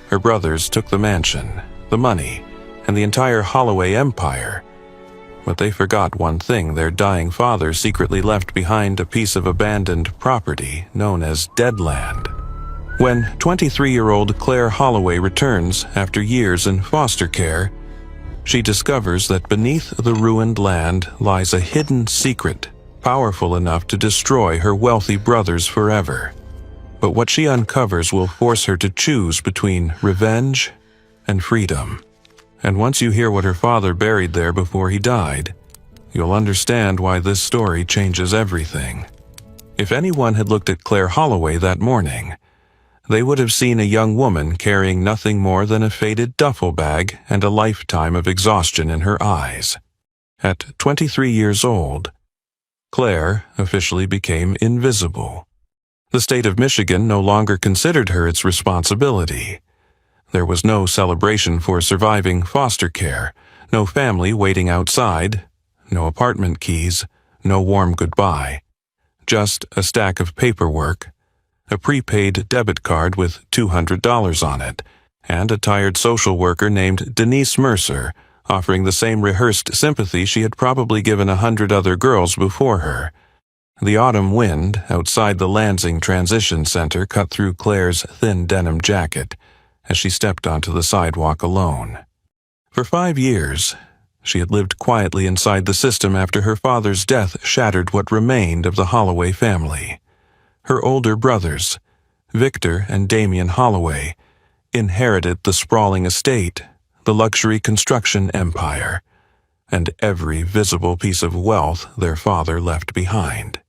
Her brothers took the mansion, the money, and the entire Holloway empire. But they forgot one thing: their dying father secretly left behind a piece of abandoned property known as Deadland. When 23-year-old Claire Holloway returns after years in foster care, she discovers that beneath the ruined land lies a hidden secret powerful enough to destroy her wealthy brothers forever. But what she uncovers will force her to choose between revenge and freedom. And once you hear what her father buried there before he died, you'll understand why this story changes everything. If anyone had looked at Claire Holloway that morning, they would have seen a young woman carrying nothing more than a faded duffel bag and a lifetime of exhaustion in her eyes. At 23 years old, Claire officially became invisible. The state of Michigan no longer considered her its responsibility. There was no celebration for surviving foster care, no family waiting outside, no apartment keys, no warm goodbye. Just a stack of paperwork, a prepaid debit card with $200 on it, and a tired social worker named Denise Mercer offering the same rehearsed sympathy she had probably given 100 other girls before her. The autumn wind outside the Lansing Transition Center cut through Claire's thin denim jacket as she stepped onto the sidewalk alone. For 5 years, she had lived quietly inside the system after her father's death shattered what remained of the Holloway family. Her older brothers, Victor and Damien Holloway, inherited the sprawling estate, the luxury construction empire, and every visible piece of wealth their father left behind.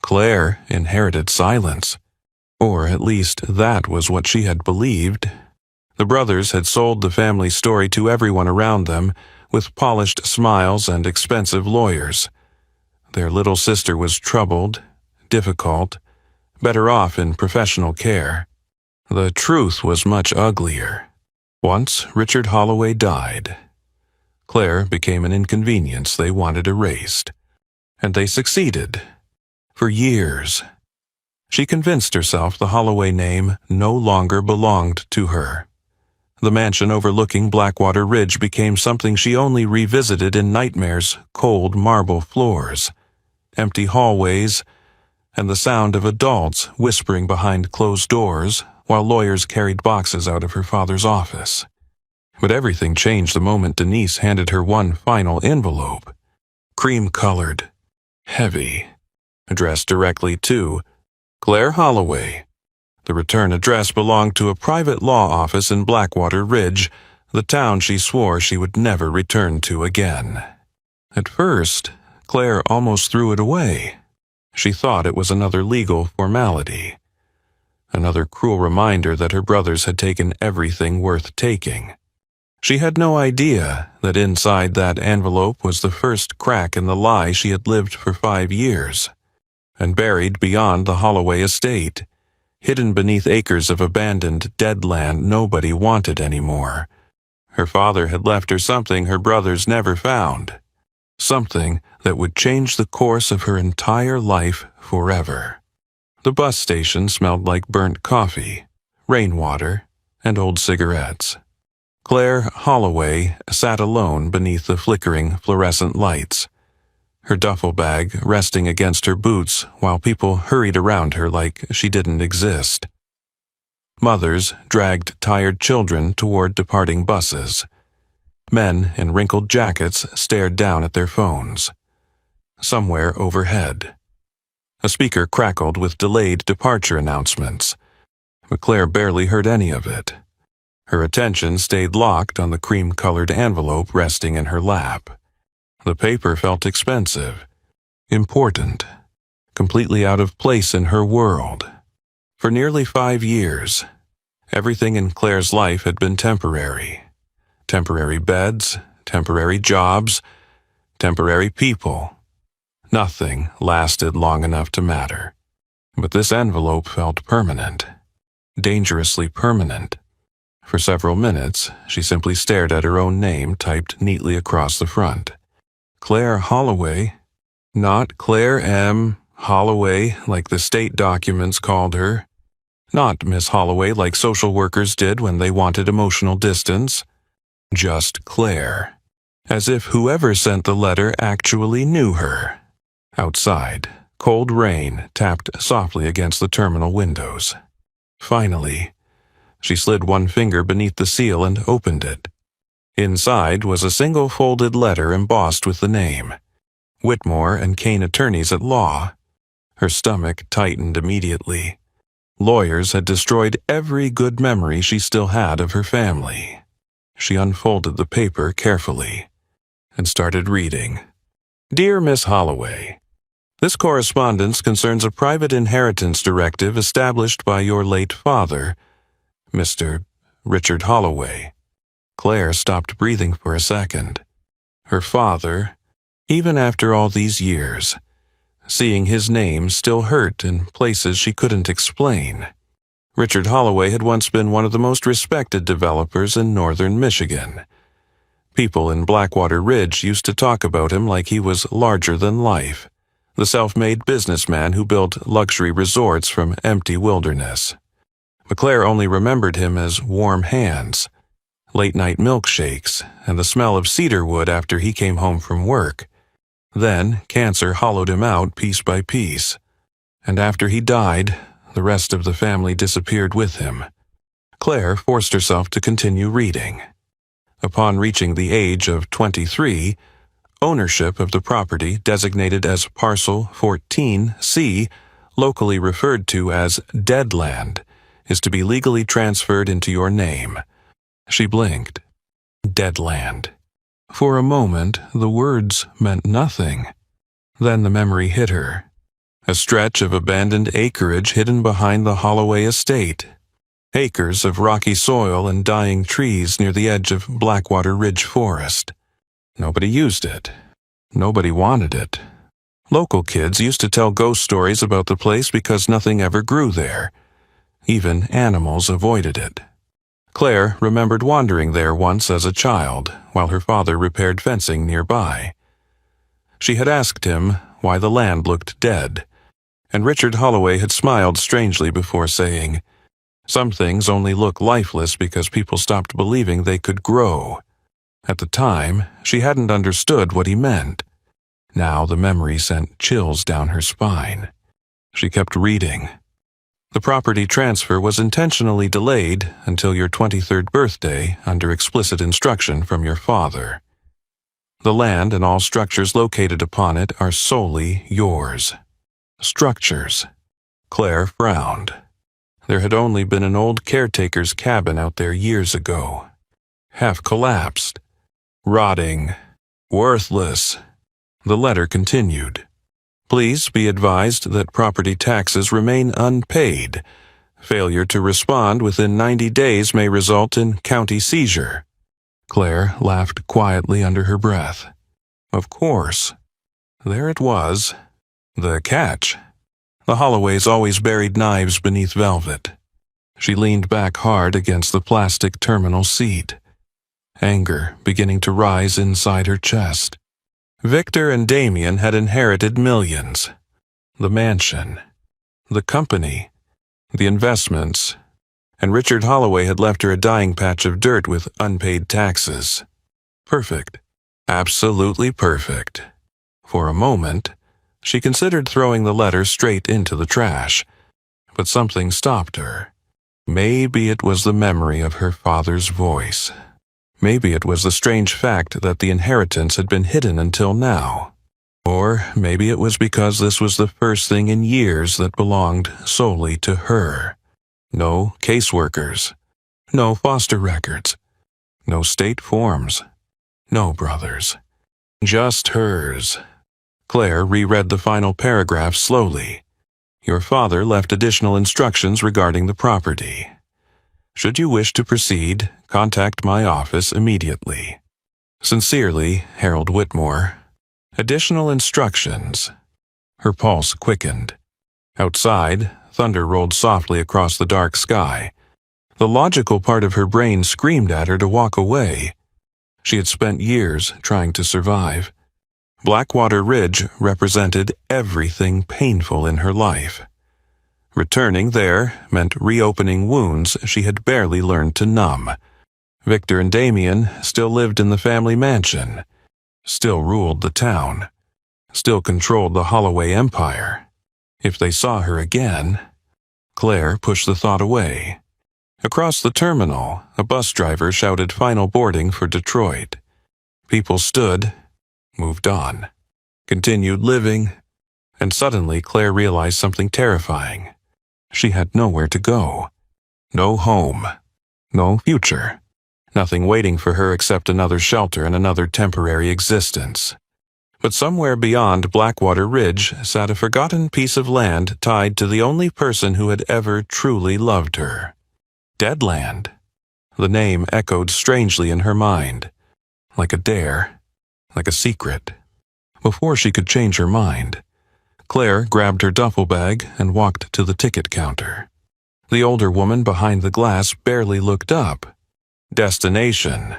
Claire inherited silence, or at least that was what she had believed. The brothers had sold the family story to everyone around them with polished smiles and expensive lawyers. Their little sister was troubled, difficult, better off in professional care. The truth was much uglier. Once Richard Holloway died, Claire became an inconvenience they wanted erased. And they succeeded. For years. She convinced herself the Holloway name no longer belonged to her. The mansion overlooking Blackwater Ridge became something she only revisited in nightmares: cold marble floors, empty hallways, and the sound of adults whispering behind closed doors while lawyers carried boxes out of her father's office. But everything changed the moment Denise handed her one final envelope. Cream-colored, heavy, addressed directly to Claire Holloway. The return address belonged to a private law office in Blackwater Ridge, the town she swore she would never return to again. At first, Claire almost threw it away. She thought it was another legal formality, another cruel reminder that her brothers had taken everything worth taking. She had no idea that inside that envelope was the first crack in the lie she had lived for 5 years. And buried beyond the Holloway estate, hidden beneath acres of abandoned dead land nobody wanted anymore, her father had left her something her brothers never found. Something that would change the course of her entire life forever. The bus station smelled like burnt coffee, rainwater, and old cigarettes. Claire Holloway sat alone beneath the flickering fluorescent lights, her duffel bag resting against her boots while people hurried around her like she didn't exist. Mothers dragged tired children toward departing buses. Men in wrinkled jackets stared down at their phones. Somewhere overhead, a speaker crackled with delayed departure announcements, but Claire barely heard any of it. Her attention stayed locked on the cream-colored envelope resting in her lap. The paper felt expensive, important, completely out of place in her world. For nearly 5 years, everything in Claire's life had been temporary. Temporary beds, temporary jobs, temporary people. Nothing lasted long enough to matter. But this envelope felt permanent, dangerously permanent. For several minutes, she simply stared at her own name typed neatly across the front. Claire Holloway, not Claire M. Holloway like the state documents called her. Not Miss Holloway like social workers did when they wanted emotional distance. Just Claire. As if whoever sent the letter actually knew her. Outside, cold rain tapped softly against the terminal windows. Finally, she slid one finger beneath the seal and opened it. Inside was a single folded letter embossed with the name, Whitmore and Kane Attorneys at Law. Her stomach tightened immediately. Lawyers had destroyed every good memory she still had of her family. She unfolded the paper carefully and started reading. Dear Miss Holloway, this correspondence concerns a private inheritance directive established by your late father, Mr. Richard Holloway. Claire stopped breathing for a second. Her father, even after all these years, seeing his name still hurt in places she couldn't explain. Richard Holloway had once been one of the most respected developers in northern Michigan. People in Blackwater Ridge used to talk about him like he was larger than life, the self-made businessman who built luxury resorts from empty wilderness. But Claire only remembered him as warm hands, late-night milkshakes, and the smell of cedar wood after he came home from work. Then, cancer hollowed him out piece by piece. And after he died, the rest of the family disappeared with him. Claire forced herself to continue reading. Upon reaching the age of 23, ownership of the property designated as Parcel 14C, locally referred to as Dead Land, is to be legally transferred into your name. She blinked. Dead Land. For a moment, the words meant nothing. Then the memory hit her. A stretch of abandoned acreage hidden behind the Holloway estate. Acres of rocky soil and dying trees near the edge of Blackwater Ridge Forest. Nobody used it. Nobody wanted it. Local kids used to tell ghost stories about the place because nothing ever grew there. Even animals avoided it. Claire remembered wandering there once as a child, while her father repaired fencing nearby. She had asked him why the land looked dead, and Richard Holloway had smiled strangely before saying, "Some things only look lifeless because people stopped believing they could grow." At the time, she hadn't understood what he meant. Now the memory sent chills down her spine. She kept reading. The property transfer was intentionally delayed until your 23rd birthday under explicit instruction from your father. The land and all structures located upon it are solely yours. Structures. Claire frowned. There had only been an old caretaker's cabin out there years ago. Half collapsed. Rotting. Worthless. The letter continued. Please be advised that property taxes remain unpaid. Failure to respond within 90 days may result in county seizure. Claire laughed quietly under her breath. Of course. There it was. The catch. The Holloways always buried knives beneath velvet. She leaned back hard against the plastic terminal seat, anger beginning to rise inside her chest. Victor and Damien had inherited millions. The mansion, the company, the investments, and Richard Holloway had left her a dying patch of dirt with unpaid taxes. Perfect. Absolutely perfect. For a moment, she considered throwing the letter straight into the trash, but something stopped her. Maybe it was the memory of her father's voice. Maybe it was the strange fact that the inheritance had been hidden until now. Or maybe it was because this was the first thing in years that belonged solely to her. No caseworkers. No foster records. No state forms. No brothers. Just hers. Claire reread the final paragraph slowly. Your father left additional instructions regarding the property. Should you wish to proceed, contact my office immediately. Sincerely, Harold Whitmore. Additional instructions. Her pulse quickened. Outside, thunder rolled softly across the dark sky. The logical part of her brain screamed at her to walk away. She had spent years trying to survive. Blackwater Ridge represented everything painful in her life. Returning there meant reopening wounds she had barely learned to numb. Victor and Damien still lived in the family mansion, still ruled the town, still controlled the Holloway Empire. If they saw her again, Claire pushed the thought away. Across the terminal, a bus driver shouted final boarding for Detroit. People stood, moved on, continued living, and suddenly Claire realized something terrifying. She had nowhere to go. No home. No future. Nothing waiting for her except another shelter and another temporary existence. But somewhere beyond Blackwater Ridge sat a forgotten piece of land tied to the only person who had ever truly loved her. Deadland. The name echoed strangely in her mind, like a dare, like a secret. Before she could change her mind, Claire grabbed her duffel bag and walked to the ticket counter. The older woman behind the glass barely looked up. Destination.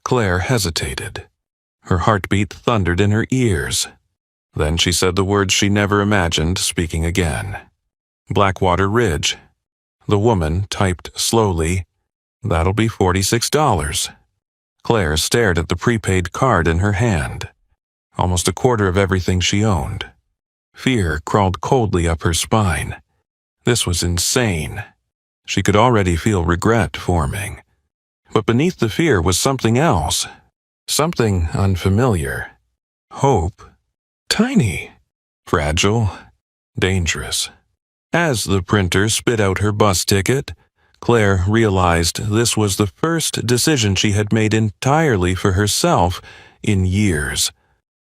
Claire hesitated. Her heartbeat thundered in her ears. Then she said the words she never imagined speaking again. Blackwater Ridge. The woman typed slowly, "That'll be $46. Claire stared at the prepaid card in her hand. Almost a quarter of everything she owned. Fear crawled coldly up her spine. This was insane. She could already feel regret forming. But beneath the fear was something else. Something unfamiliar. Hope. Tiny. Fragile. Dangerous. As the printer spit out her bus ticket, Claire realized this was the first decision she had made entirely for herself in years.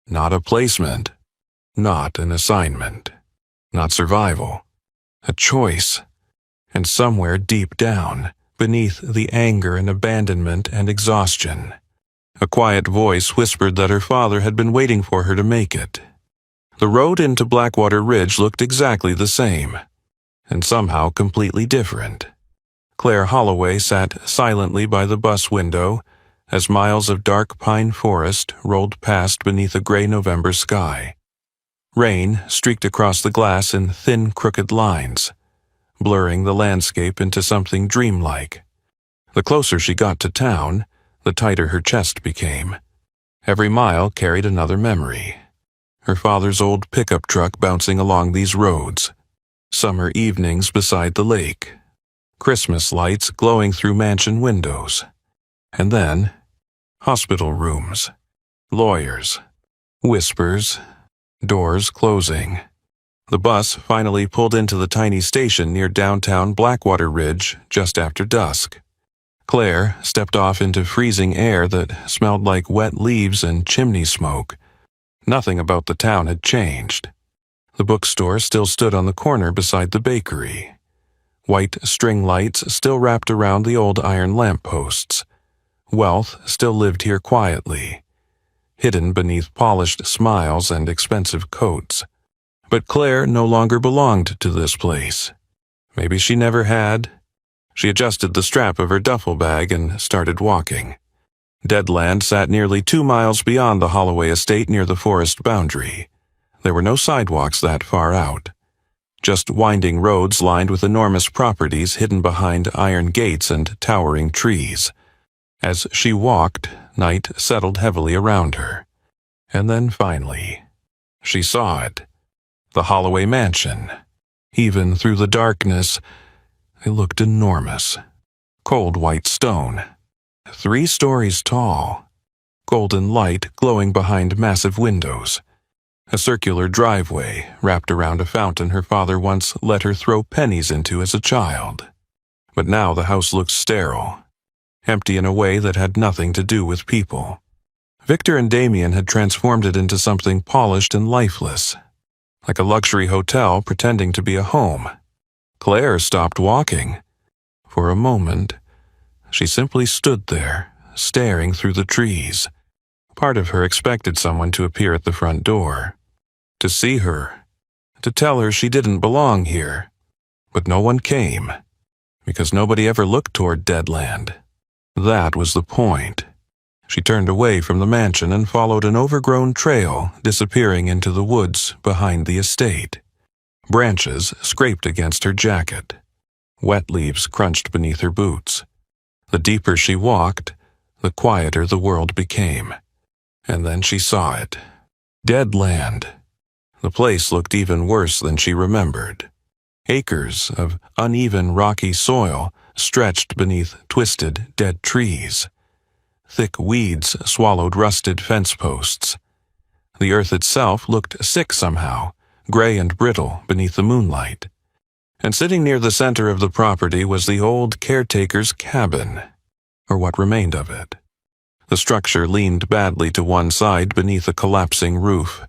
Not a placement. Not an assignment. Not survival. A choice. And somewhere deep down, beneath the anger and abandonment and exhaustion, a quiet voice whispered that her father had been waiting for her to make it. The road into Blackwater Ridge looked exactly the same, and somehow completely different. Claire Holloway sat silently by the bus window as miles of dark pine forest rolled past beneath a gray November sky. Rain streaked across the glass in thin, crooked lines, blurring the landscape into something dreamlike. The closer she got to town, the tighter her chest became. Every mile carried another memory. Her father's old pickup truck bouncing along these roads. Summer evenings beside the lake. Christmas lights glowing through mansion windows. And then, hospital rooms. Lawyers. Whispers. Doors closing. The bus finally pulled into the tiny station near downtown Blackwater Ridge just after dusk. Claire stepped off into freezing air that smelled like wet leaves and chimney smoke. Nothing about the town had changed. The bookstore still stood on the corner beside the bakery. White string lights still wrapped around the old iron lampposts. Wealth still lived here quietly, hidden beneath polished smiles and expensive coats. But Claire no longer belonged to this place. Maybe she never had. She adjusted the strap of her duffel bag and started walking. Deadland sat nearly 2 miles beyond the Holloway estate near the forest boundary. There were no sidewalks that far out. Just winding roads lined with enormous properties hidden behind iron gates and towering trees. As she walked, night settled heavily around her. And then finally, she saw it. The Holloway mansion. Even through the darkness, it looked enormous. Cold white stone. 3 stories tall. Golden light glowing behind massive windows. A circular driveway wrapped around a fountain her father once let her throw pennies into as a child. But now the house looked sterile. Empty in a way that had nothing to do with people. Victor and Damien had transformed it into something polished and lifeless. Like a luxury hotel pretending to be a home. Claire stopped walking. For a moment, she simply stood there, staring through the trees. Part of her expected someone to appear at the front door. To see her. To tell her she didn't belong here. But no one came. Because nobody ever looked toward Deadland. That was the point. She turned away from the mansion and followed an overgrown trail disappearing into the woods behind the estate. Branches scraped against her jacket. Wet leaves crunched beneath her boots. The deeper she walked, the quieter the world became. And then she saw it. Dead land. The place looked even worse than she remembered. Acres of uneven rocky soil stretched beneath twisted, dead trees. Thick weeds swallowed rusted fence posts. The earth itself looked sick somehow, gray and brittle beneath the moonlight. And sitting near the center of the property was the old caretaker's cabin, or what remained of it. The structure leaned badly to one side beneath a collapsing roof.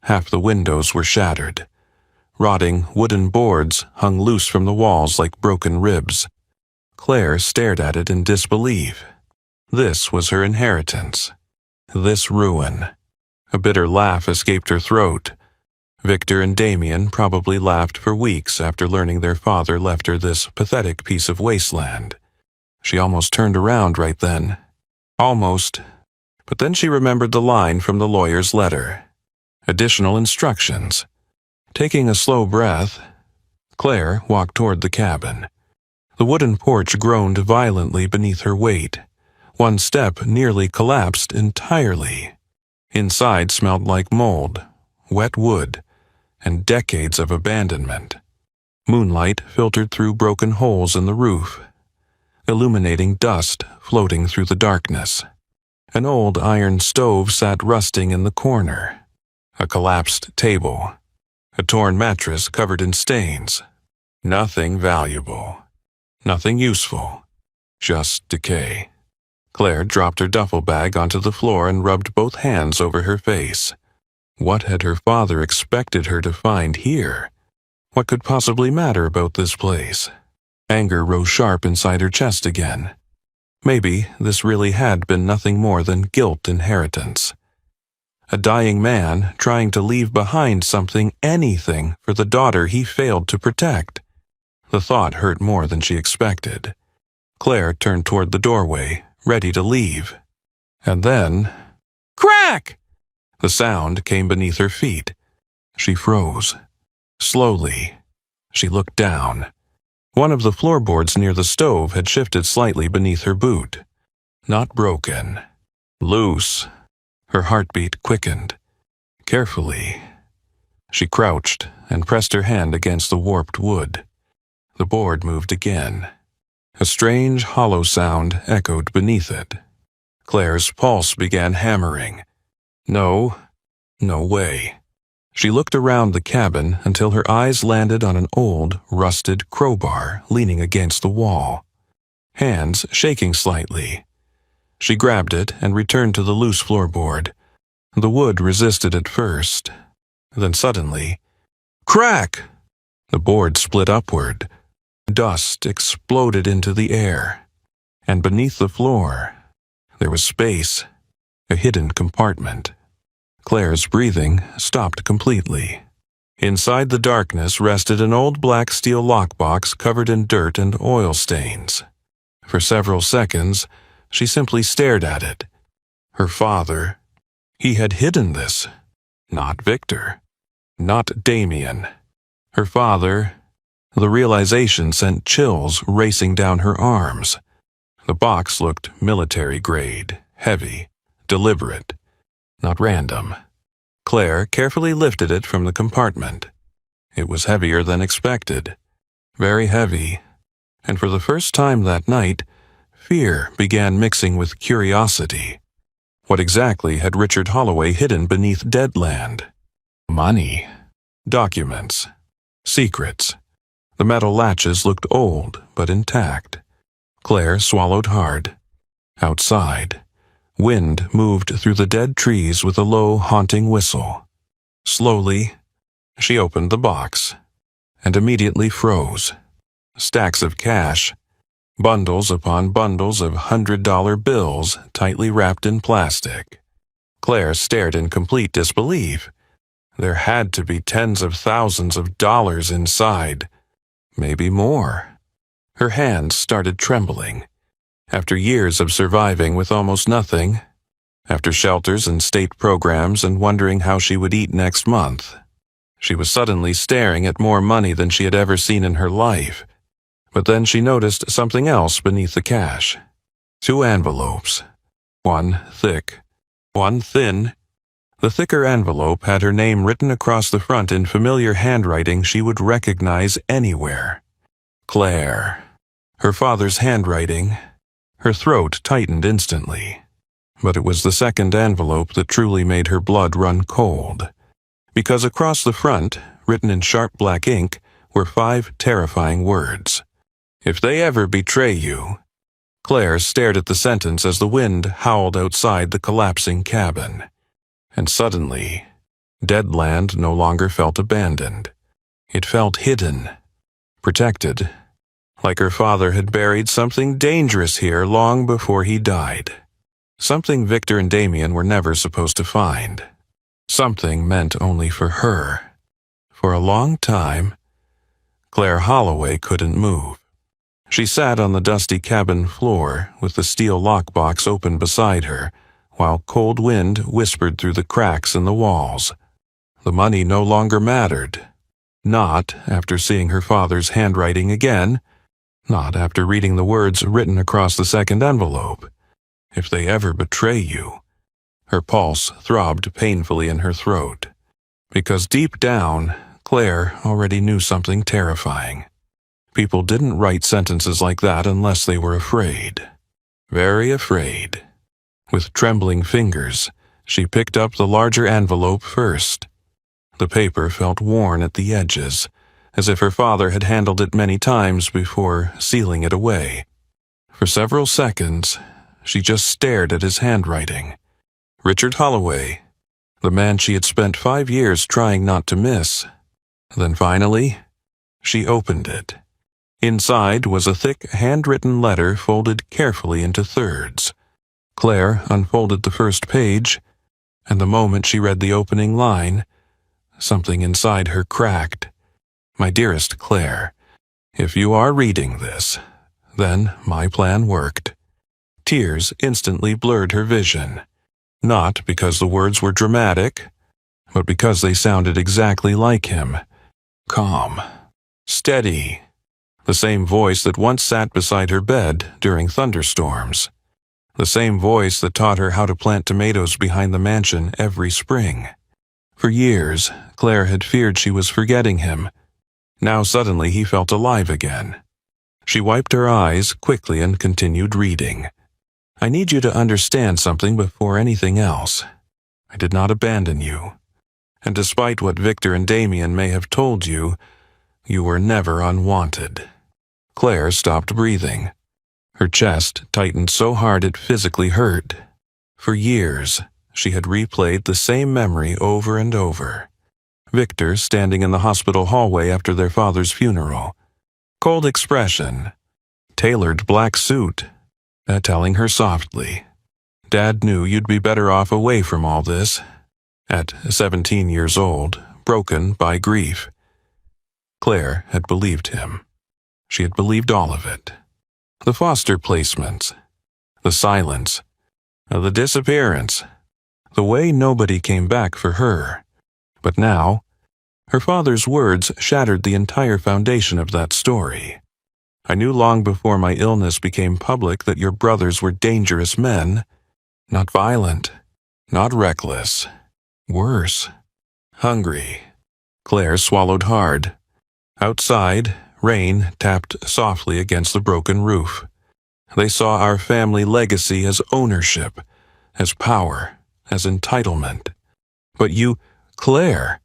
Half the windows were shattered. Rotting wooden boards hung loose from the walls like broken ribs. Claire stared at it in disbelief. This was her inheritance. This ruin. A bitter laugh escaped her throat. Victor and Damien probably laughed for weeks after learning their father left her this pathetic piece of wasteland. She almost turned around right then. Almost. But then she remembered the line from the lawyer's letter. Additional instructions. Taking a slow breath, Claire walked toward the cabin. The wooden porch groaned violently beneath her weight. One step nearly collapsed entirely. Inside smelled like mold, wet wood, and decades of abandonment. Moonlight filtered through broken holes in the roof, illuminating dust floating through the darkness. An old iron stove sat rusting in the corner. A collapsed table. A torn mattress covered in stains. Nothing valuable. Nothing useful. Just decay. Claire dropped her duffel bag onto the floor and rubbed both hands over her face. What had her father expected her to find here? What could possibly matter about this place? Anger rose sharp inside her chest again. Maybe this really had been nothing more than guilt inheritance. A dying man trying to leave behind something, anything, for the daughter he failed to protect. The thought hurt more than she expected. Claire turned toward the doorway, ready to leave. And then, crack! The sound came beneath her feet. She froze. Slowly, she looked down. One of the floorboards near the stove had shifted slightly beneath her boot. Not broken. Loose. Her heartbeat quickened. Carefully, she crouched and pressed her hand against the warped wood. The board moved again. A strange, hollow sound echoed beneath it. Claire's pulse began hammering. No way. She looked around the cabin until her eyes landed on an old, rusted crowbar leaning against the wall. Hands shaking slightly. She grabbed it and returned to the loose floorboard. The wood resisted at first. Then suddenly, crack! The board split upward. Dust exploded into the air. And beneath the floor, there was space, a hidden compartment. Claire's breathing stopped completely. Inside the darkness rested an old black steel lockbox covered in dirt and oil stains. For several seconds, she simply stared at it. Her father. He had hidden this. Not Victor. Not Damien. Her father. The realization sent chills racing down her arms. The box looked military-grade, heavy, deliberate. Not random. Claire carefully lifted it from the compartment. It was heavier than expected. Very heavy. And for the first time that night, fear began mixing with curiosity. What exactly had Richard Holloway hidden beneath Deadland? Money. Documents. Secrets. The metal latches looked old, but intact. Claire swallowed hard. Outside, wind moved through the dead trees with a low, haunting whistle. Slowly, she opened the box, and immediately froze. Stacks of cash, bundles upon bundles of $100 bills tightly wrapped in plastic. Claire stared in complete disbelief. There had to be tens of thousands of dollars inside. Maybe more. Her hands started trembling. After years of surviving with almost nothing, after shelters and state programs and wondering how she would eat next month, She was suddenly staring at more money than she had ever seen in her life. But then she noticed something else beneath the cash. 2 envelopes. One thick, one thin. The thicker envelope had her name written across the front in familiar handwriting she would recognize anywhere. Claire. Her father's handwriting. Her throat tightened instantly. But it was the second envelope that truly made her blood run cold. Because across the front, written in sharp black ink, were 5 terrifying words. If they ever betray you. Claire stared at the sentence as the wind howled outside the collapsing cabin. And suddenly, dead land no longer felt abandoned. It felt hidden, protected, like her father had buried something dangerous here long before he died. Something Victor and Damien were never supposed to find. Something meant only for her. For a long time, Claire Holloway couldn't move. She sat on the dusty cabin floor with the steel lockbox open beside her, while cold wind whispered through the cracks in the walls. The money no longer mattered. Not after seeing her father's handwriting again. Not after reading the words written across the second envelope. If they ever betray you. Her pulse throbbed painfully in her throat. Because deep down, Claire already knew something terrifying. People didn't write sentences like that unless they were afraid. Very afraid. With trembling fingers, she picked up the larger envelope first. The paper felt worn at the edges, as if her father had handled it many times before sealing it away. For several seconds, she just stared at his handwriting. Richard Holloway, the man she had spent 5 years trying not to miss. Then finally, she opened it. Inside was a thick, handwritten letter folded carefully into thirds. Claire unfolded the first page, and the moment she read the opening line, something inside her cracked. My dearest Claire, if you are reading this, then my plan worked. Tears instantly blurred her vision. Not because the words were dramatic, but because they sounded exactly like him. Calm. Steady. The same voice that once sat beside her bed during thunderstorms. The same voice that taught her how to plant tomatoes behind the mansion every spring. For years, Claire had feared she was forgetting him. Now suddenly he felt alive again. She wiped her eyes quickly and continued reading. I need you to understand something before anything else. I did not abandon you. And despite what Victor and Damien may have told you, you were never unwanted. Claire stopped breathing. Her chest tightened so hard it physically hurt. For years, she had replayed the same memory over and over. Victor standing in the hospital hallway after their father's funeral. Cold expression. Tailored black suit. Telling her softly, Dad knew you'd be better off away from all this. At 17 years old, broken by grief. Claire had believed him. She had believed all of it. The foster placements. The silence. The disappearance. The way nobody came back for her. But now, her father's words shattered the entire foundation of that story. I knew long before my illness became public that your brothers were dangerous men. Not violent. Not reckless. Worse. Hungry. Claire swallowed hard. Outside, rain tapped softly against the broken roof. They saw our family legacy as ownership, as power, as entitlement. But you, Claire,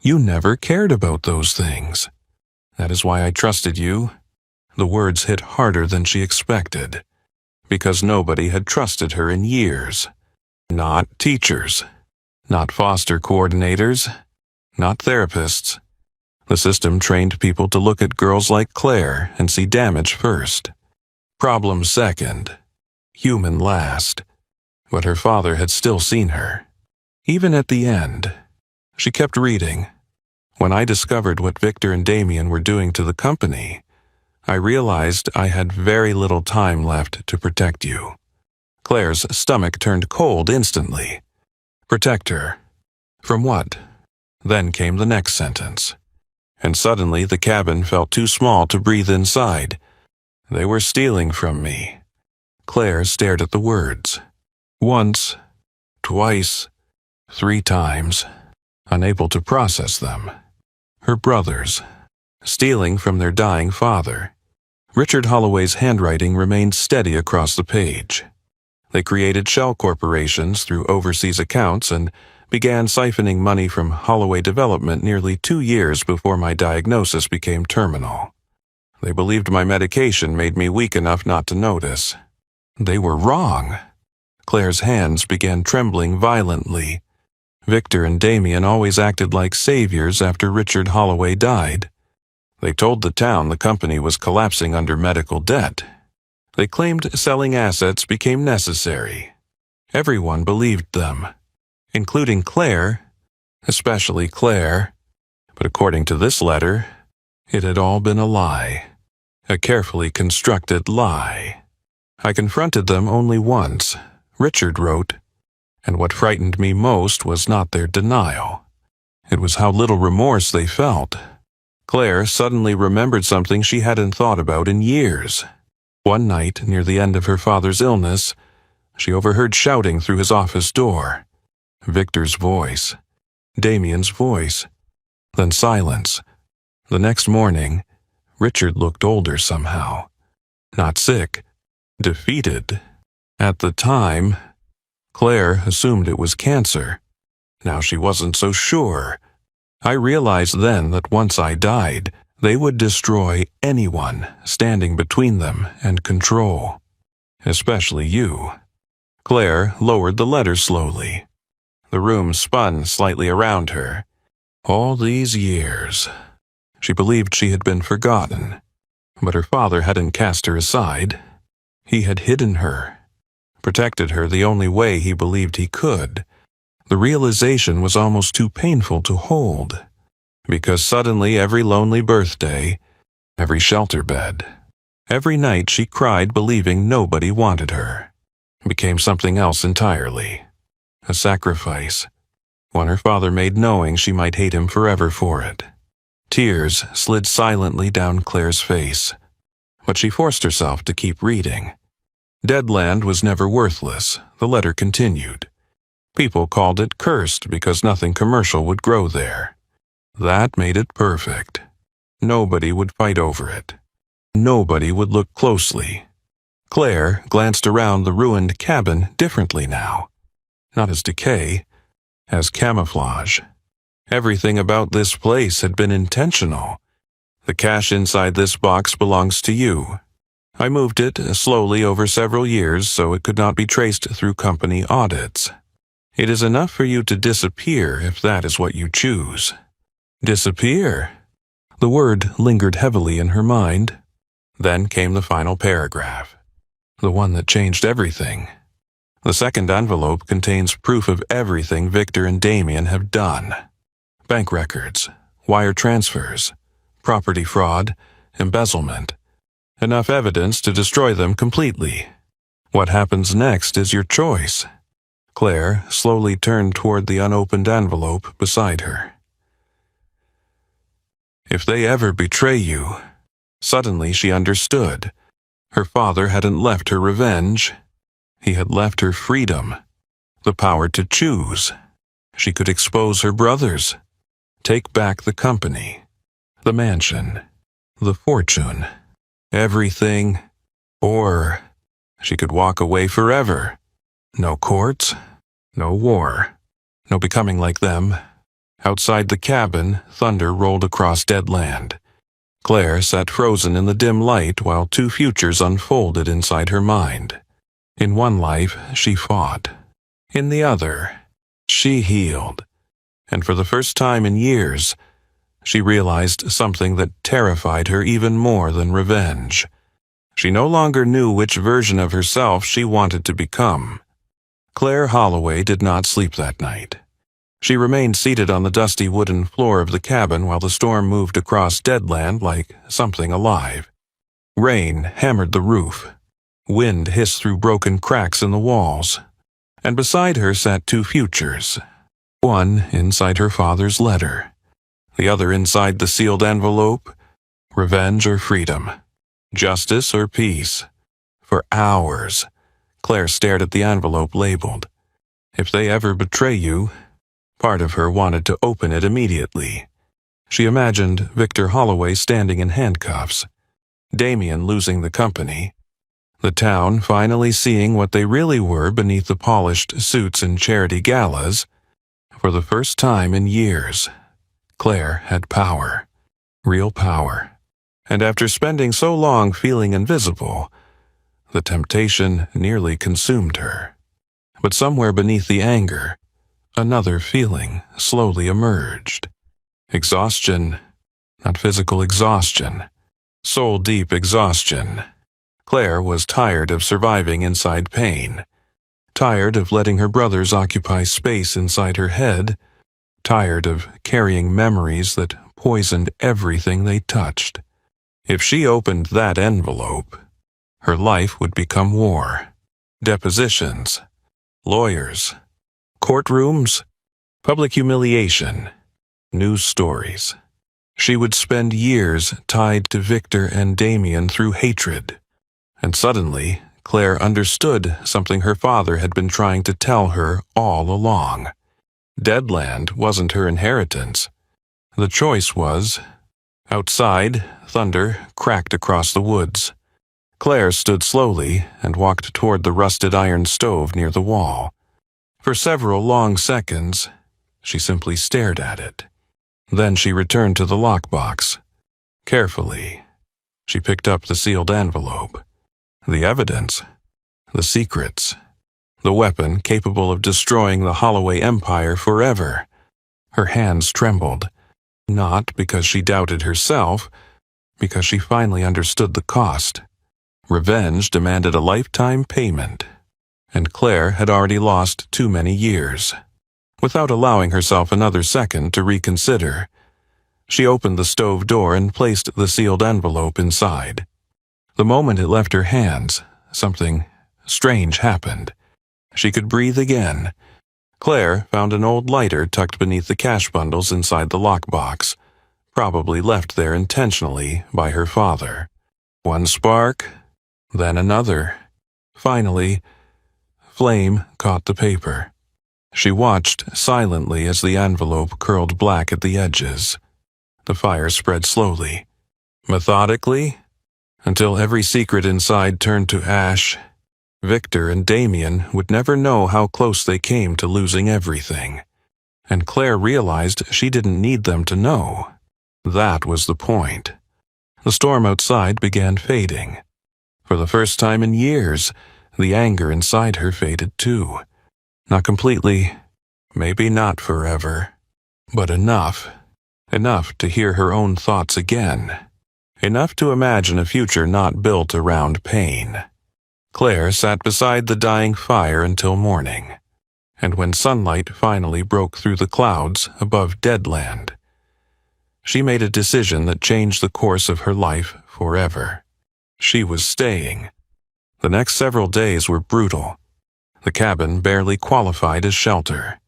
you never cared about those things. That is why I trusted you. The words hit harder than she expected, because nobody had trusted her in years. Not teachers, not foster coordinators, not therapists. The system trained people to look at girls like Claire and see damage first. Problem second. Human last. But her father had still seen her. Even at the end. She kept reading. When I discovered what Victor and Damien were doing to the company, I realized I had very little time left to protect you. Claire's stomach turned cold instantly. Protect her. From what? Then came the next sentence, and suddenly the cabin felt too small to breathe inside. They were stealing from me. Claire stared at the words. Once, twice, 3 times, unable to process them. Her brothers, stealing from their dying father. Richard Holloway's handwriting remained steady across the page. They created shell corporations through overseas accounts and began siphoning money from Holloway Development nearly 2 years before my diagnosis became terminal. They believed my medication made me weak enough not to notice. They were wrong. Claire's hands began trembling violently. Victor and Damien always acted like saviors after Richard Holloway died. They told the town the company was collapsing under medical debt. They claimed selling assets became necessary. Everyone believed them, including Claire, especially Claire. But according to this letter, it had all been a lie, a carefully constructed lie. I confronted them only once, Richard wrote, and what frightened me most was not their denial. It was how little remorse they felt. Claire suddenly remembered something she hadn't thought about in years. One night, near the end of her father's illness, she overheard shouting through his office door. Victor's voice, Damien's voice, then silence. The next morning, Richard looked older somehow. Not sick, defeated. At the time, Claire assumed it was cancer. Now she wasn't so sure. I realized then that once I died, they would destroy anyone standing between them and control. Especially you. Claire lowered the letter slowly. The room spun slightly around her. All these years. She believed she had been forgotten. But her father hadn't cast her aside. He had hidden her, protected her the only way he believed he could. The realization was almost too painful to hold, because suddenly every lonely birthday, every shelter bed, every night she cried believing nobody wanted her, became something else entirely. A sacrifice, one her father made knowing she might hate him forever for it. Tears slid silently down Claire's face, but she forced herself to keep reading. Dead land was never worthless, the letter continued. People called it cursed because nothing commercial would grow there. That made it perfect. Nobody would fight over it. Nobody would look closely. Claire glanced around the ruined cabin differently now. Not as decay, as camouflage. Everything about this place had been intentional. The cash inside this box belongs to you. I moved it slowly over several years so it could not be traced through company audits. It is enough for you to disappear if that is what you choose. Disappear? The word lingered heavily in her mind. Then came the final paragraph, the one that changed everything. The second envelope contains proof of everything Victor and Damien have done. Bank records, wire transfers, property fraud, embezzlement. Enough evidence to destroy them completely. What happens next is your choice. Claire slowly turned toward the unopened envelope beside her. If they ever betray you. Suddenly she understood. Her father hadn't left her revenge. He had left her freedom, the power to choose. She could expose her brothers, take back the company, the mansion, the fortune, everything, or she could walk away forever. No courts, no war, no becoming like them. Outside the cabin, thunder rolled across dead land. Claire sat frozen in the dim light while 2 futures unfolded inside her mind. In one life, she fought. In the other, she healed. And for the first time in years, she realized something that terrified her even more than revenge. She no longer knew which version of herself she wanted to become. Claire Holloway did not sleep that night. She remained seated on the dusty wooden floor of the cabin while the storm moved across deadland like something alive. Rain hammered the roof. Wind hissed through broken cracks in the walls. And beside her sat 2 futures. One inside her father's letter, the other inside the sealed envelope. Revenge or freedom, justice or peace. For hours, Claire stared at the envelope labeled, "If they ever betray you." Part of her wanted to open it immediately. She imagined Victor Holloway standing in handcuffs, Damien losing the company, the town finally seeing what they really were beneath the polished suits and charity galas. For the first time in years, Claire had power, real power. And after spending so long feeling invisible, the temptation nearly consumed her. But somewhere beneath the anger, another feeling slowly emerged. Exhaustion, not physical exhaustion, soul-deep exhaustion. Claire was tired of surviving inside pain, tired of letting her brothers occupy space inside her head, tired of carrying memories that poisoned everything they touched. If she opened that envelope, her life would become war. Depositions, lawyers, courtrooms, public humiliation, news stories. She would spend years tied to Victor and Damien through hatred. And suddenly, Claire understood something her father had been trying to tell her all along. Deadland wasn't her inheritance. The choice was. Outside, thunder cracked across the woods. Claire stood slowly and walked toward the rusted iron stove near the wall. For several long seconds, she simply stared at it. Then she returned to the lockbox. Carefully, she picked up the sealed envelope. The evidence, the secrets, the weapon capable of destroying the Holloway Empire forever. Her hands trembled. Not because she doubted herself, because she finally understood the cost. Revenge demanded a lifetime payment, and Claire had already lost too many years. Without allowing herself another second to reconsider, she opened the stove door and placed the sealed envelope inside. The moment it left her hands, something strange happened. She could breathe again. Claire found an old lighter tucked beneath the cash bundles inside the lockbox, probably left there intentionally by her father. One spark, then another. Finally, flame caught the paper. She watched silently as the envelope curled black at the edges. The fire spread slowly, methodically, until every secret inside turned to ash. Victor and Damien would never know how close they came to losing everything. And Claire realized she didn't need them to know. That was the point. The storm outside began fading. For the first time in years, the anger inside her faded too. Not completely, maybe not forever, but enough. Enough to hear her own thoughts again. Enough to imagine a future not built around pain. Claire sat beside the dying fire until morning, and when sunlight finally broke through the clouds above Deadland, she made a decision that changed the course of her life forever. She was staying. The next several days were brutal. The cabin barely qualified as shelter.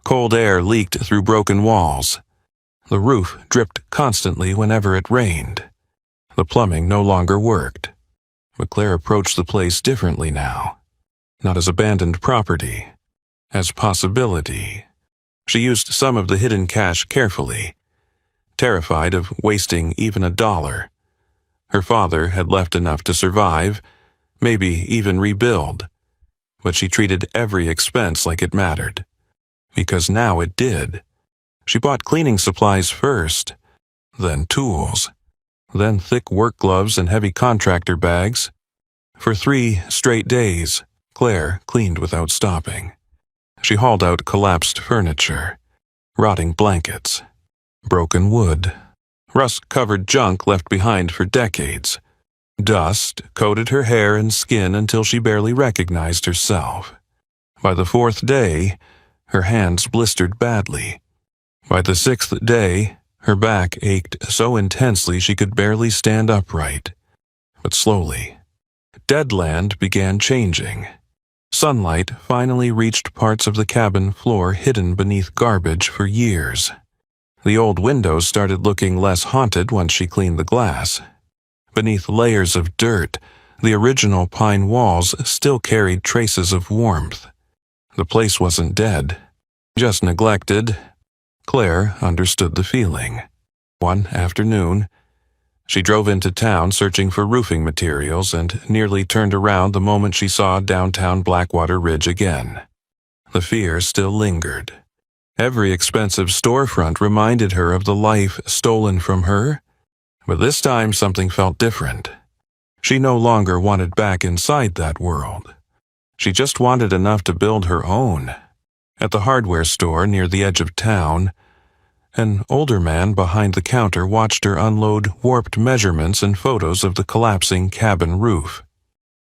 Cold air leaked through broken walls. The roof dripped constantly whenever it rained. The plumbing no longer worked. But Claire approached the place differently now. Not as abandoned property, as possibility. She used some of the hidden cash carefully, terrified of wasting even $1. Her father had left enough to survive, maybe even rebuild. But she treated every expense like it mattered. Because now it did. She bought cleaning supplies first, then tools, then thick work gloves and heavy contractor bags. For 3 straight days, Claire cleaned without stopping. She hauled out collapsed furniture, rotting blankets, broken wood, rust-covered junk left behind for decades. Dust coated her hair and skin until she barely recognized herself. By the 4th day, her hands blistered badly. By the 6th day, her back ached so intensely she could barely stand upright. But slowly, Deadland began changing. Sunlight finally reached parts of the cabin floor hidden beneath garbage for years. The old windows started looking less haunted once she cleaned the glass. Beneath layers of dirt, the original pine walls still carried traces of warmth. The place wasn't dead, just neglected. Claire understood the feeling. One afternoon, she drove into town searching for roofing materials and nearly turned around the moment she saw downtown Blackwater Ridge again. The fear still lingered. Every expensive storefront reminded her of the life stolen from her, but this time something felt different. She no longer wanted back inside that world. She just wanted enough to build her own. At the hardware store near the edge of town, an older man behind the counter watched her unload warped measurements and photos of the collapsing cabin roof.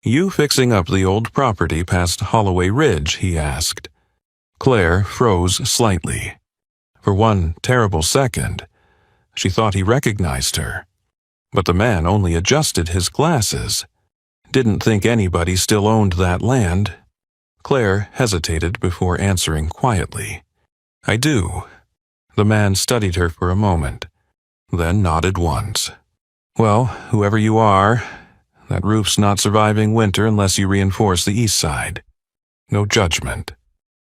"You fixing up the old property past Holloway Ridge?" he asked. Claire froze slightly. For one terrible second, she thought he recognized her. But the man only adjusted his glasses. Didn't think anybody still owned that land. Claire hesitated before answering quietly. "I do." The man studied her for a moment, then nodded once. "Well, whoever you are, that roof's not surviving winter unless you reinforce the east side." No judgment,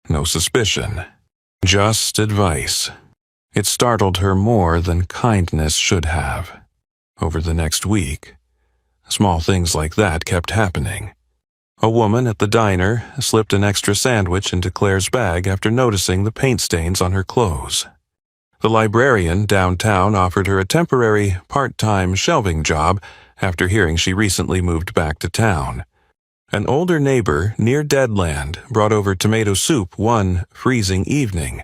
no suspicion, just advice. It startled her more than kindness should have. Over the next week, small things like that kept happening. A woman at the diner slipped an extra sandwich into Claire's bag after noticing the paint stains on her clothes. The librarian downtown offered her a temporary, part-time shelving job after hearing she recently moved back to town. An older neighbor near Deadland brought over tomato soup one freezing evening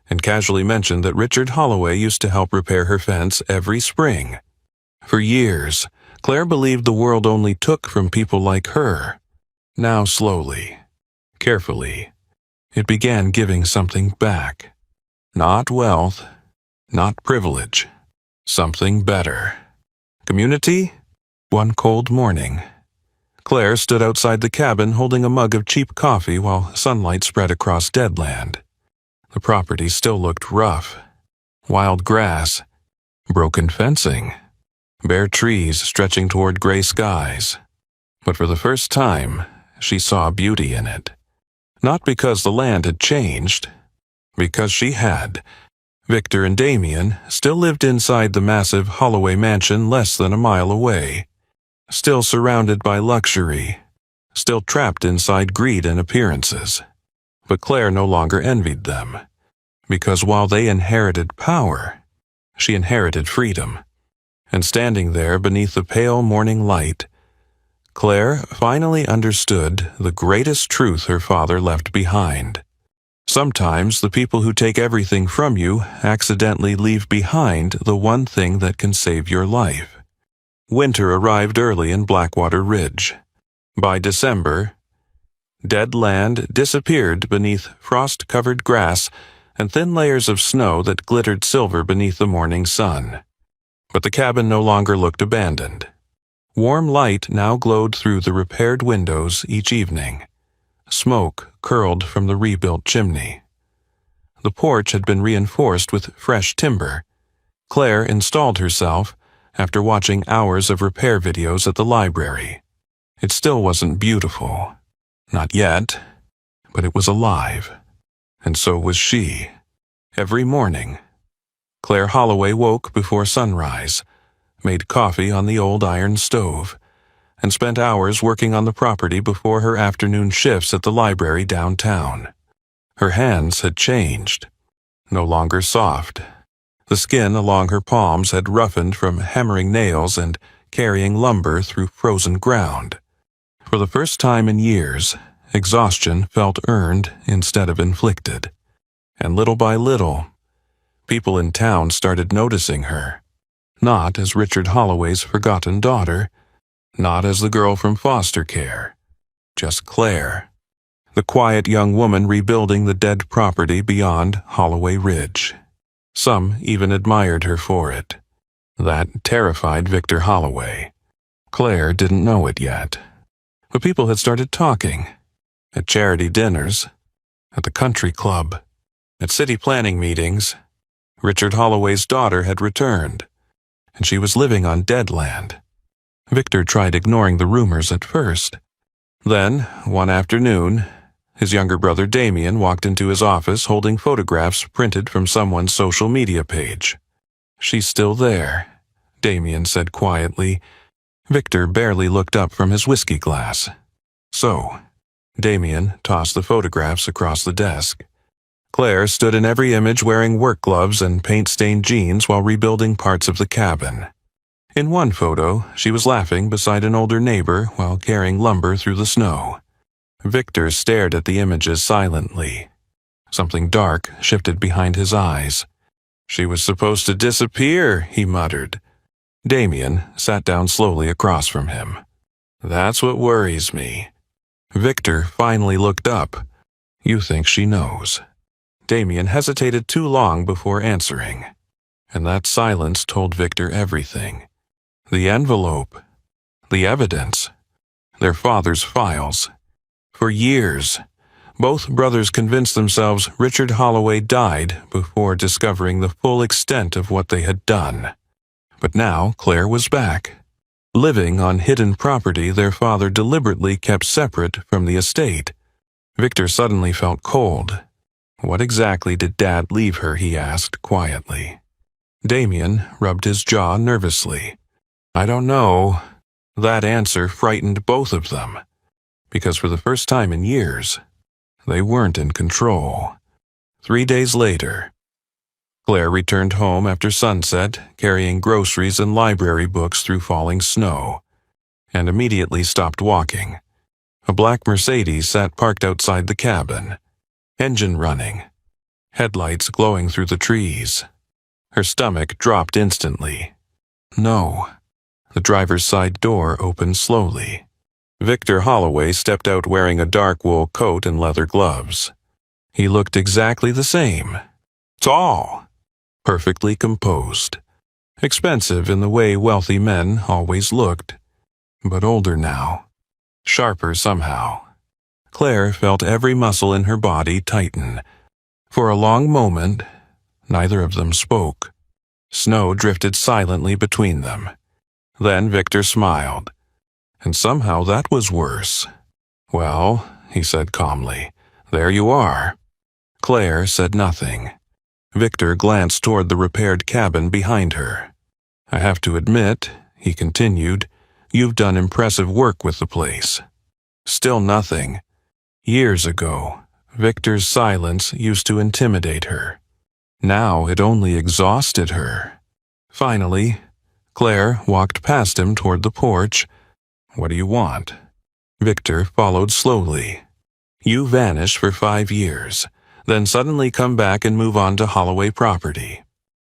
and casually mentioned that Richard Holloway used to help repair her fence every spring. For years, Claire believed the world only took from people like her. Now slowly, carefully, it began giving something back. Not wealth, not privilege, something better. Community? One cold morning, Claire stood outside the cabin holding a mug of cheap coffee while sunlight spread across Deadland. The property still looked rough. Wild grass, broken fencing, bare trees stretching toward gray skies. But for the first time, she saw beauty in it. Not because the land had changed, because she had. Victor and Damien still lived inside the massive Holloway mansion less than a mile away, still surrounded by luxury, still trapped inside greed and appearances. But Claire no longer envied them, because while they inherited power, she inherited freedom. And standing there beneath the pale morning light, Claire finally understood the greatest truth her father left behind. Sometimes the people who take everything from you accidentally leave behind the one thing that can save your life. Winter arrived early in Blackwater Ridge. By December, dead land disappeared beneath frost-covered grass and thin layers of snow that glittered silver beneath the morning sun. But the cabin no longer looked abandoned. Warm light now glowed through the repaired windows each evening. Smoke curled from the rebuilt chimney. The porch had been reinforced with fresh timber. Claire installed herself after watching hours of repair videos at the library. It still wasn't beautiful. Not yet. But it was alive. And so was she. Every morning, Claire Holloway woke before sunrise, made coffee on the old iron stove, and spent hours working on the property before her afternoon shifts at the library downtown. Her hands had changed. No longer soft. The skin along her palms had roughened from hammering nails and carrying lumber through frozen ground. For the first time in years, exhaustion felt earned instead of inflicted. And little by little, people in town started noticing her. Not as Richard Holloway's forgotten daughter, not as the girl from foster care, just Claire, the quiet young woman rebuilding the dead property beyond Holloway Ridge. Some even admired her for it. That terrified Victor Holloway. Claire didn't know it yet. But people had started talking. at charity dinners, at the country club, at city planning meetings. Richard Holloway's daughter had returned, and she was living on dead land. Victor tried ignoring the rumors at first. Then, one afternoon, his younger brother Damien walked into his office holding photographs printed from someone's social media page. "She's still there," Damien said quietly. Victor barely looked up from his whiskey glass. "So," Damien tossed the photographs across the desk. Claire stood in every image wearing work gloves and paint-stained jeans while rebuilding parts of the cabin. In one photo, she was laughing beside an older neighbor while carrying lumber through the snow. Victor stared at the images silently. Something dark shifted behind his eyes. "She was supposed to disappear," he muttered. Damien sat down slowly across from him. "That's what worries me." Victor finally looked up. "You think she knows?" Damien hesitated too long before answering, and that silence told Victor everything. The envelope, the evidence, their father's files. For years, both brothers convinced themselves Richard Holloway died before discovering the full extent of what they had done. But now Claire was back, living on hidden property their father deliberately kept separate from the estate. Victor suddenly felt cold. "What exactly did Dad leave her?" he asked quietly. Damien rubbed his jaw nervously. "I don't know." That answer frightened both of them, because for the first time in years, they weren't in control. 3 days later, Claire returned home after sunset, carrying groceries and library books through falling snow, and immediately stopped walking. A black Mercedes sat parked outside the cabin, engine running, headlights glowing through the trees. Her stomach dropped instantly. No. The driver's side door opened slowly. Victor Holloway stepped out wearing a dark wool coat and leather gloves. He looked exactly the same. Tall, perfectly composed, expensive in the way wealthy men always looked, but older now, sharper somehow. Claire felt every muscle in her body tighten. For a long moment, neither of them spoke. Snow drifted silently between them. Then Victor smiled, and somehow that was worse. "Well," he said calmly, "there you are." Claire said nothing. Victor glanced toward the repaired cabin behind her. "I have to admit," he continued, "you've done impressive work with the place." Still nothing. Years ago, Victor's silence used to intimidate her. Now it only exhausted her. Finally, Claire walked past him toward the porch. "What do you want?" Victor followed slowly. "You vanish for 5 years, then suddenly come back and move on to Holloway property."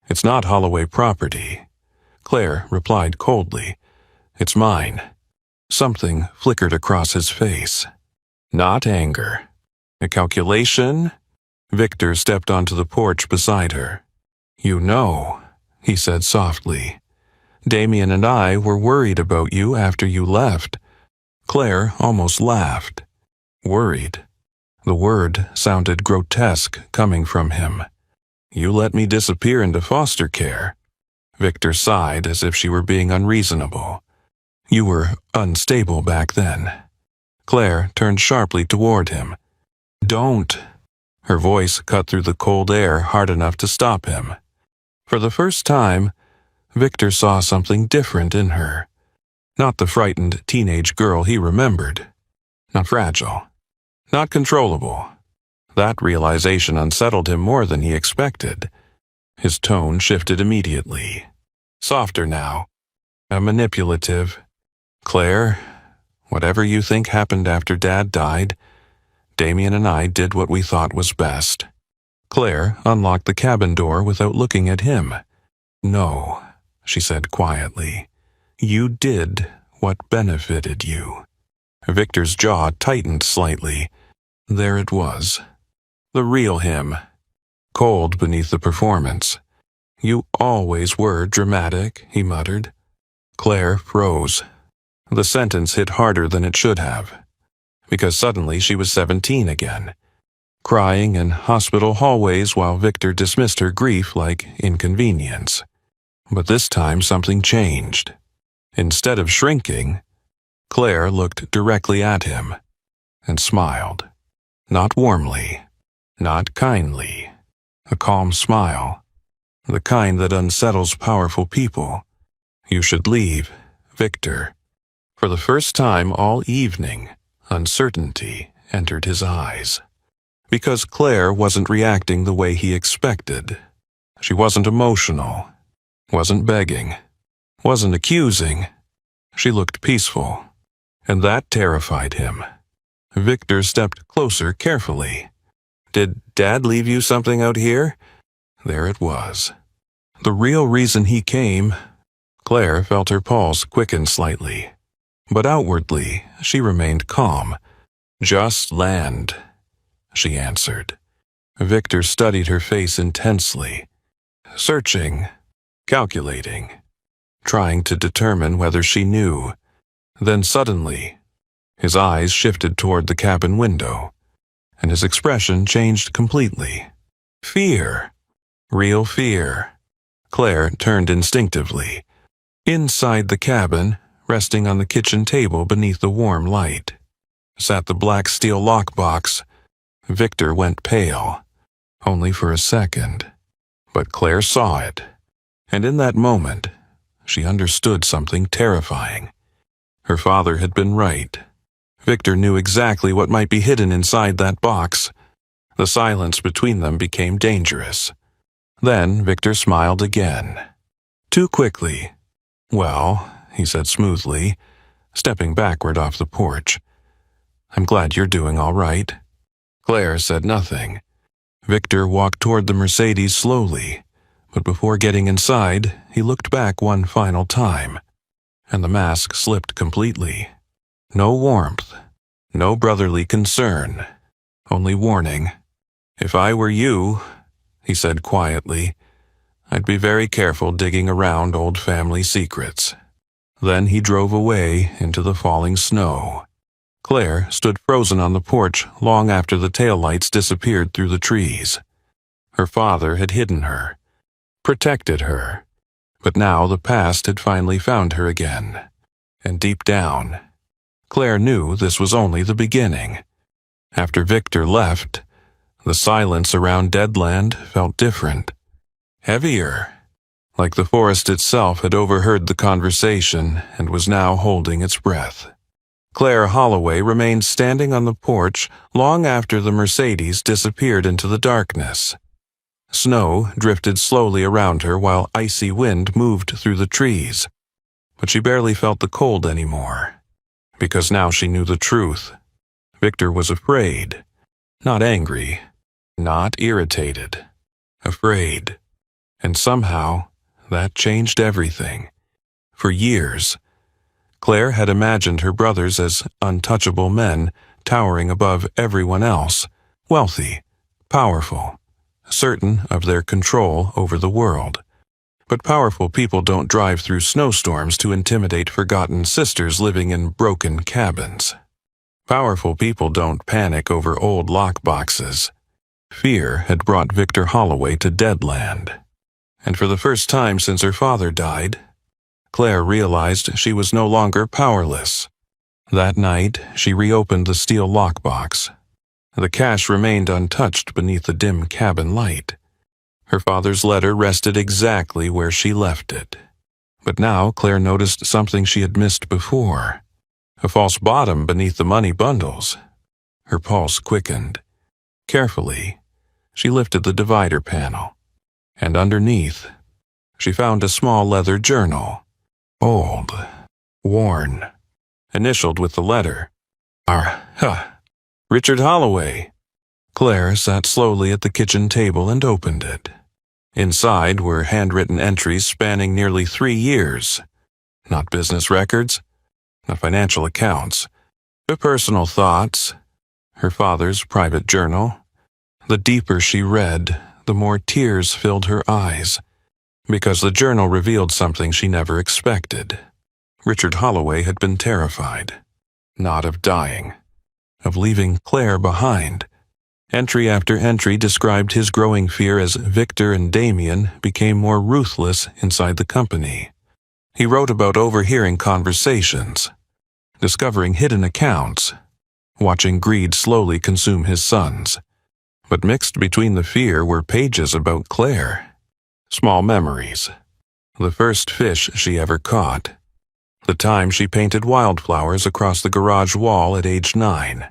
"It's not Holloway property," Claire replied coldly. "It's mine." Something flickered across his face. Not anger. A calculation? Victor stepped onto the porch beside her. "You know," he said softly. "Damien and I were worried about you after you left." Claire almost laughed. Worried. The word sounded grotesque coming from him. "You let me disappear into foster care." Victor sighed as if she were being unreasonable. "You were unstable back then." Claire turned sharply toward him. "Don't." Her voice cut through the cold air hard enough to stop him. For the first time, Victor saw something different in her. Not the frightened teenage girl he remembered. Not fragile. Not controllable. That realization unsettled him more than he expected. His tone shifted immediately. Softer now. Manipulative. "Claire, whatever you think happened after Dad died, Damien and I did what we thought was best." Claire unlocked the cabin door without looking at him. "No," she said quietly. "You did what benefited you." Victor's jaw tightened slightly. There it was. The real him. Cold beneath the performance. "You always were dramatic," he muttered. Claire froze. The sentence hit harder than it should have. because suddenly she was 17 again, crying in hospital hallways while Victor dismissed her grief like inconvenience. But this time something changed. Instead of shrinking, Claire looked directly at him and smiled. Not warmly, not kindly, a calm smile, the kind that unsettles powerful people. "You should leave, Victor." For the first time all evening, uncertainty entered his eyes. Because Claire wasn't reacting the way he expected. She wasn't emotional, wasn't begging, wasn't accusing. She looked peaceful, and that terrified him. Victor stepped closer carefully. "Did Dad leave you something out here?" There it was. The real reason he came. Claire felt her pulse quicken slightly, but outwardly she remained calm. "Just land," she answered. Victor studied her face intensely, searching, calculating, trying to determine whether she knew. Then suddenly, his eyes shifted toward the cabin window, and his expression changed completely. Fear. Real fear. Claire turned instinctively. Inside the cabin, resting on the kitchen table beneath the warm light, sat the black steel lockbox. Victor went pale, only for a second. But Claire saw it, and in that moment, she understood something terrifying. Her father had been right. Victor knew exactly what might be hidden inside that box. The silence between them became dangerous. Then Victor smiled again. Too quickly. "Well," he said smoothly, stepping backward off the porch. "I'm glad you're doing all right." Claire said nothing. Victor walked toward the Mercedes slowly, but before getting inside, he looked back one final time, and the mask slipped completely. No warmth, no brotherly concern, only warning. "If I were you," he said quietly, "I'd be very careful digging around old family secrets." Then he drove away into the falling snow. Claire stood frozen on the porch long after the taillights disappeared through the trees. Her father had hidden her, protected her, but now the past had finally found her again. And deep down, Claire knew this was only the beginning. After Victor left, the silence around Deadland felt different, heavier, like the forest itself had overheard the conversation and was now holding its breath. Claire Holloway remained standing on the porch long after the Mercedes disappeared into the darkness. Snow drifted slowly around her while icy wind moved through the trees, but she barely felt the cold anymore, because now she knew the truth. Victor was afraid, not angry, not irritated, afraid. And somehow, that changed everything. For years, Claire had imagined her brothers as untouchable men towering above everyone else, wealthy, powerful, certain of their control over the world. But powerful people don't drive through snowstorms to intimidate forgotten sisters living in broken cabins. Powerful people don't panic over old lockboxes. Fear had brought Victor Holloway to Deadland. And for the first time since her father died, Claire realized she was no longer powerless. That night, she reopened the steel lockbox. The cash remained untouched beneath the dim cabin light. Her father's letter rested exactly where she left it. But now Claire noticed something she had missed before. A false bottom beneath the money bundles. Her pulse quickened. Carefully, she lifted the divider panel, and underneath, she found a small leather journal. Old, worn, initialed with the letter. Richard Holloway. Claire sat slowly at the kitchen table and opened it. Inside were handwritten entries spanning nearly 3 years. Not business records, not financial accounts, but personal thoughts. Her father's private journal. The deeper she read, the more tears filled her eyes, because the journal revealed something she never expected. Richard Holloway had been terrified, not of dying, of leaving Claire behind. Entry after entry described his growing fear as Victor and Damien became more ruthless inside the company. He wrote about overhearing conversations, discovering hidden accounts, watching greed slowly consume his sons. But mixed between the fear were pages about Claire. Small memories. The first fish she ever caught. The time she painted wildflowers across the garage wall at age 9.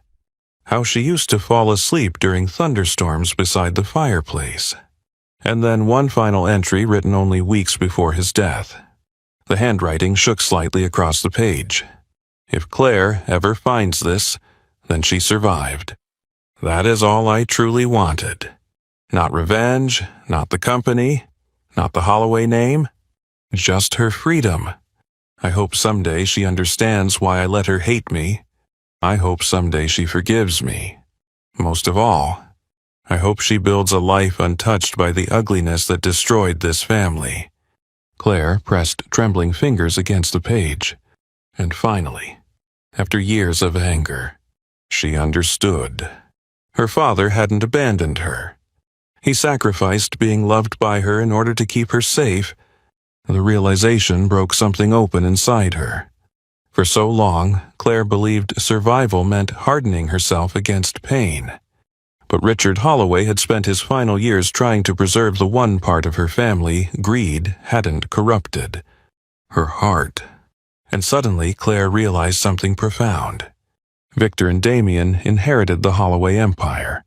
How she used to fall asleep during thunderstorms beside the fireplace. And then one final entry written only weeks before his death. The handwriting shook slightly across the page. If Claire ever finds this, then she survived. That is all I truly wanted. Not revenge, not the company, not the Holloway name, just her freedom. I hope someday she understands why I let her hate me. I hope someday she forgives me. Most of all, I hope she builds a life untouched by the ugliness that destroyed this family. Claire pressed trembling fingers against the page. And finally, after years of anger, she understood. Her father hadn't abandoned her. He sacrificed being loved by her in order to keep her safe. The realization broke something open inside her. For so long, Claire believed survival meant hardening herself against pain. But Richard Holloway had spent his final years trying to preserve the one part of her family greed hadn't corrupted. Her heart. And suddenly Claire realized something profound. Victor and Damien inherited the Holloway empire.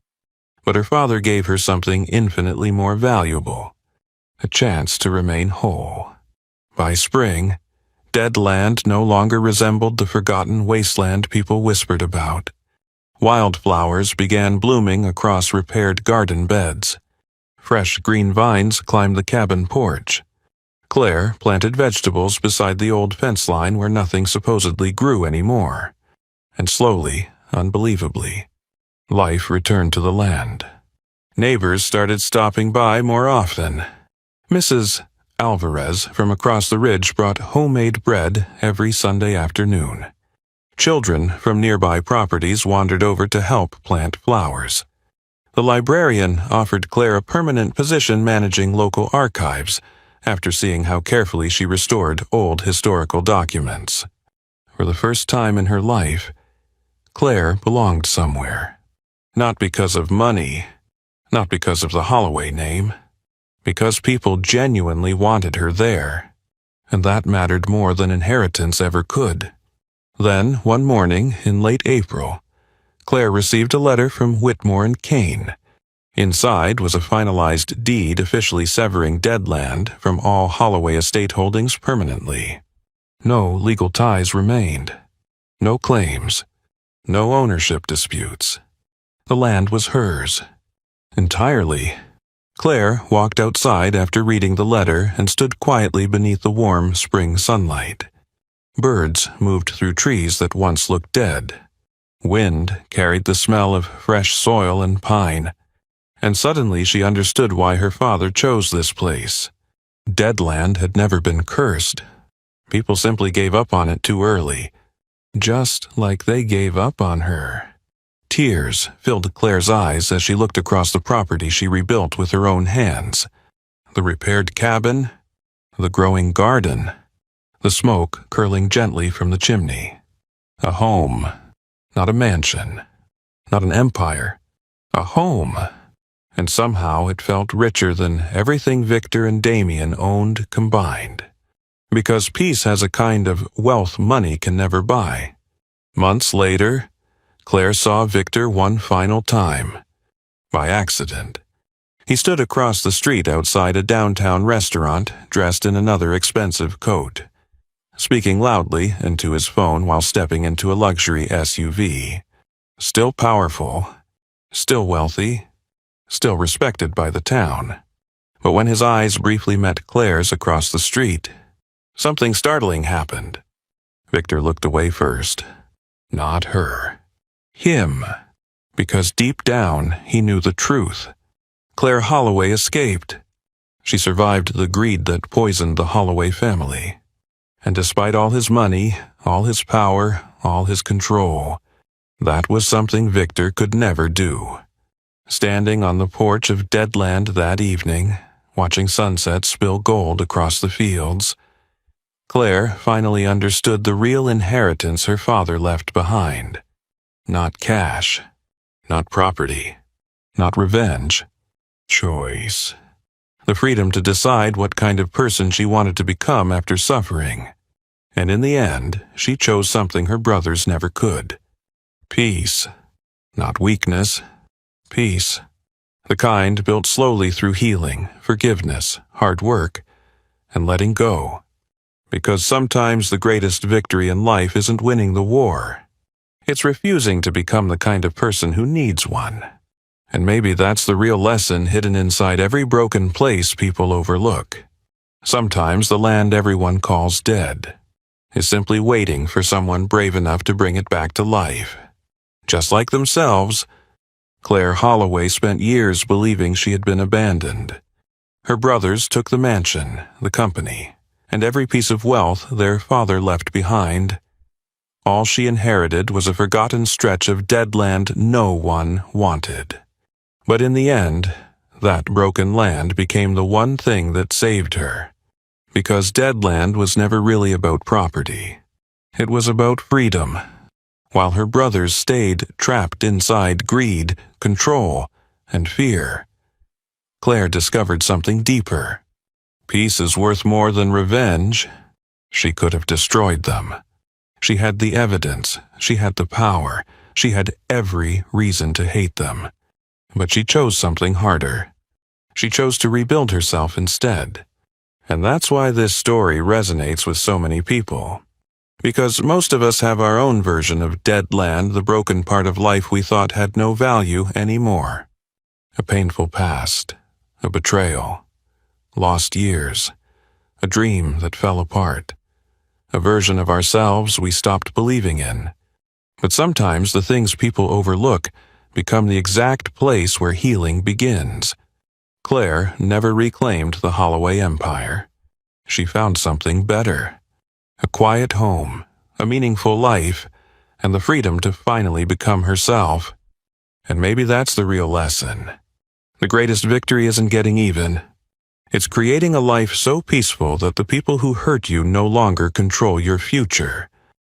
But her father gave her something infinitely more valuable. A chance to remain whole. By spring, dead land no longer resembled the forgotten wasteland people whispered about. Wildflowers began blooming across repaired garden beds. Fresh green vines climbed the cabin porch. Claire planted vegetables beside the old fence line where nothing supposedly grew anymore. And slowly, unbelievably, life returned to the land. Neighbors started stopping by more often. Mrs. Alvarez from across the ridge brought homemade bread every Sunday afternoon. Children from nearby properties wandered over to help plant flowers. The librarian offered Claire a permanent position managing local archives after seeing how carefully she restored old historical documents. For the first time in her life, Claire belonged somewhere. Not because of money, not because of the Holloway name, because people genuinely wanted her there, and that mattered more than inheritance ever could. Then, one morning in late April, Claire received a letter from Whitmore and Kane. Inside was a finalized deed officially severing dead land from all Holloway estate holdings permanently. No legal ties remained. No claims. No ownership disputes. The land was hers. Entirely. Claire walked outside after reading the letter and stood quietly beneath the warm spring sunlight. Birds moved through trees that once looked dead. Wind carried the smell of fresh soil and pine. And suddenly she understood why her father chose this place. Dead land had never been cursed. People simply gave up on it too early. Just like they gave up on her. Tears filled Claire's eyes as she looked across the property she rebuilt with her own hands. The repaired cabin, the growing garden, the smoke curling gently from the chimney. A home, not a mansion, not an empire, a home. And somehow it felt richer than everything Victor and Damien owned combined. Because peace has a kind of wealth money can never buy. Months later, Claire saw Victor one final time. By accident. He stood across the street outside a downtown restaurant, dressed in another expensive coat, speaking loudly into his phone while stepping into a luxury SUV. Still powerful, still wealthy, still respected by the town. But when his eyes briefly met Claire's across the street, something startling happened. Victor looked away first. Not her. Him. Because deep down, he knew the truth. Claire Holloway escaped. She survived the greed that poisoned the Holloway family. And despite all his money, all his power, all his control, That was something Victor could never do. Standing on the porch of Deadland that evening, watching sunset spill gold across the fields, Claire finally understood the real inheritance her father left behind. Not cash, not property, not revenge. Choice. The freedom to decide what kind of person she wanted to become after suffering. And in the end, she chose something her brothers never could. Peace. Not weakness. Peace. The kind built slowly through healing, forgiveness, hard work, and letting go. Because sometimes the greatest victory in life isn't winning the war. It's refusing to become the kind of person who needs one. And maybe that's the real lesson hidden inside every broken place people overlook. Sometimes the land everyone calls dead is simply waiting for someone brave enough to bring it back to life. Just like themselves, Claire Holloway spent years believing she had been abandoned. Her brothers took the mansion, the company, and every piece of wealth their father left behind. All she inherited was a forgotten stretch of dead land no one wanted. But in the end, that broken land became the one thing that saved her. Because dead land was never really about property. It was about freedom. While her brothers stayed trapped inside greed, control, and fear, Claire discovered something deeper. Peace is worth more than revenge. She could have destroyed them. She had the evidence, she had the power, she had every reason to hate them. But she chose something harder. She chose to rebuild herself instead. And that's why this story resonates with so many people. Because most of us have our own version of dead land, the broken part of life we thought had no value anymore. A painful past, a betrayal, lost years, a dream that fell apart, a version of ourselves we stopped believing in. But sometimes the things people overlook become the exact place where healing begins. Claire never reclaimed the Holloway Empire. She found something better. A quiet home, a meaningful life, and the freedom to finally become herself. And maybe that's the real lesson. The greatest victory isn't getting even. It's creating a life so peaceful that the people who hurt you no longer control your future.